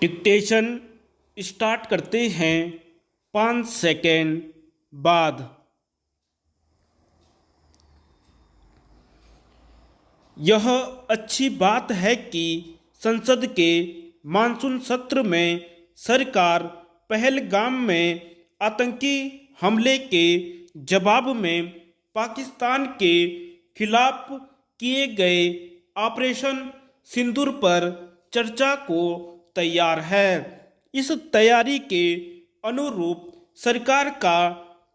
Dictation start करते हैं 5 second बाद। यह अच्छी बात है कि संसद के मानसून सत्र में सरकार पहलगाम में आतंकी हमले के जवाब में पाकिस्तान के खिलाफ किए गए ऑपरेशन सिंदूर पर चर्चा को तैयार है। इस तैयारी के अनुरूप सरकार का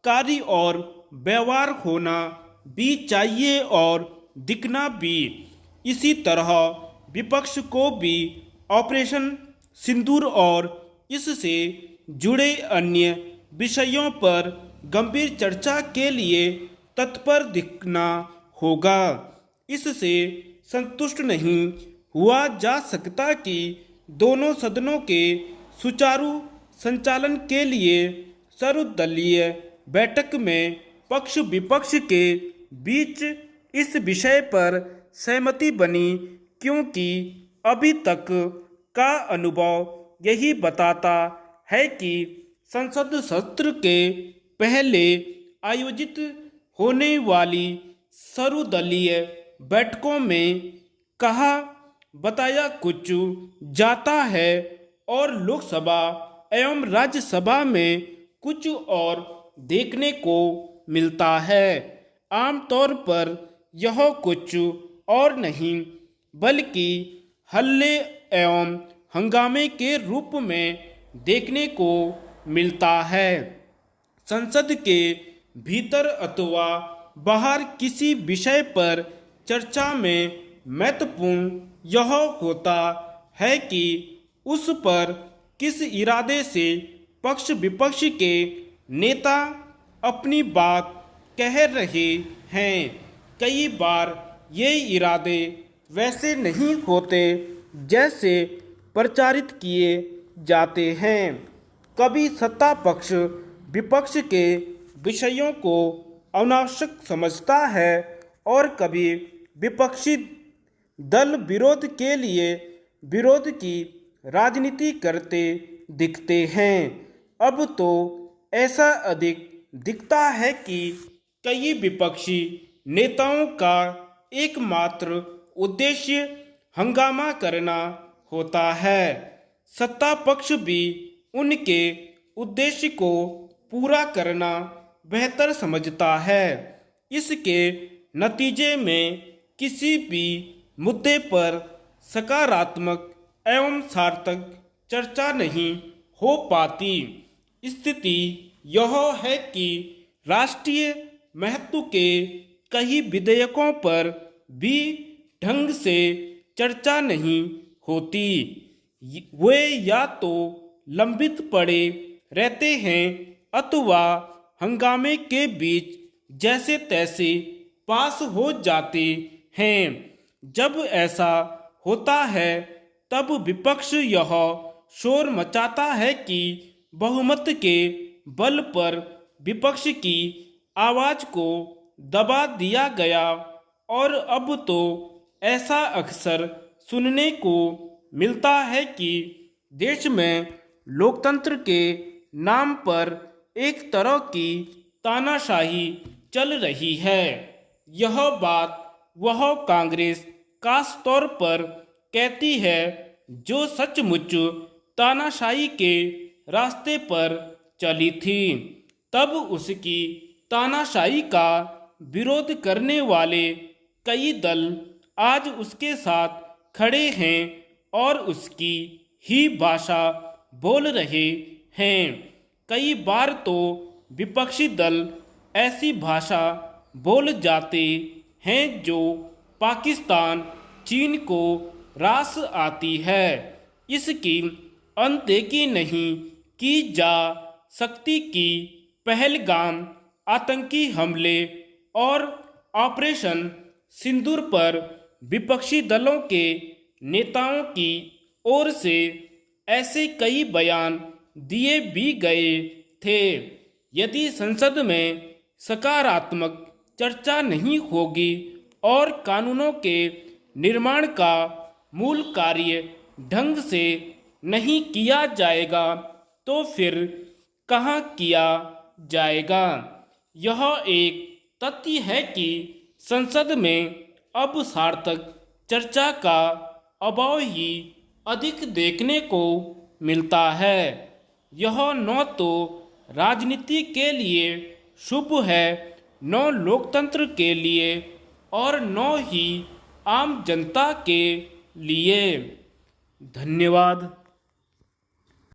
कार्य और व्यवहार होना भी चाहिए और दिखना भी। इसी तरह विपक्ष को भी ऑपरेशन सिंदूर और इससे जुड़े अन्य विषयों पर गंभीर चर्चा के लिए तत्पर दिखना होगा। इससे संतुष्ट नहीं हुआ जा सकता कि दोनों सदनों के सुचारू संचालन के लिए सर्वदलीय बैठक में पक्ष विपक्ष के बीच इस विषय पर सहमति बनी, क्योंकि अभी तक का अनुभव यही बताता है कि संसद सत्र के पहले आयोजित होने वाली सर्वदलीय बैठकों में कहा बताया कुछ जाता है और लोकसभा एवं राज्यसभा में कुछ और देखने को मिलता है। आमतौर पर यह कुछ और नहीं बल्कि हल्ले एवं हंगामे के रूप में देखने को मिलता है। संसद के भीतर अथवा बाहर किसी विषय पर चर्चा में महत्वपूर्ण यह होता है कि उस पर किस इरादे से पक्ष विपक्ष के नेता अपनी बात कह रहे हैं। कई बार ये इरादे वैसे नहीं होते जैसे प्रचारित किए जाते हैं। कभी सत्ता पक्ष विपक्ष के विषयों को अनावश्यक समझता है और कभी विपक्षी दल विरोध के लिए विरोध की राजनीति करते दिखते हैं। अब तो ऐसा अधिक दिखता है कि कई विपक्षी नेताओं का एकमात्र उद्देश्य हंगामा करना होता है। सत्ता पक्ष भी उनके उद्देश्य को पूरा करना बेहतर समझता है। इसके नतीजे में किसी भी मुद्दे पर सकारात्मक एवं सार्थक चर्चा नहीं हो पाती। स्थिति यह है कि राष्ट्रीय महत्व के कई विधेयकों पर भी ढंग से चर्चा नहीं होती। वे या तो लंबित पड़े रहते हैं अथवा हंगामे के बीच जैसे तैसे पास हो जाते हैं। जब ऐसा होता है तब विपक्ष यह शोर मचाता है कि बहुमत के बल पर विपक्ष की आवाज को दबा दिया गया, और अब तो ऐसा अक्सर सुनने को मिलता है कि देश में लोकतंत्र के नाम पर एक तरह की तानाशाही चल रही है। यह बात वह कांग्रेस खास तौर पर कहती है जो सचमुच तानाशाही के रास्ते पर चली थी। तब उसकी तानाशाही का विरोध करने वाले कई दल आज उसके साथ खड़े हैं और उसकी ही भाषा बोल रहे हैं। कई बार तो विपक्षी दल ऐसी भाषा बोल जाते हैं जो पाकिस्तान चीन को रास आती है। इसकी अनदेखी नहीं की जा सकती कि पहलगाम आतंकी हमले और ऑपरेशन सिंदूर पर विपक्षी दलों के नेताओं की ओर से ऐसे कई बयान दिए भी गए थे। यदि संसद में सकारात्मक चर्चा नहीं होगी और कानूनों के निर्माण का मूल कार्य ढंग से नहीं किया जाएगा तो फिर कहाँ किया जाएगा। यह एक तथ्य है कि संसद में अब सार्थक चर्चा का अभाव ही अधिक देखने को मिलता है। यह न तो राजनीति के लिए शुभ है, न लोकतंत्र के लिए और न ही आम जनता के लिए। धन्यवाद।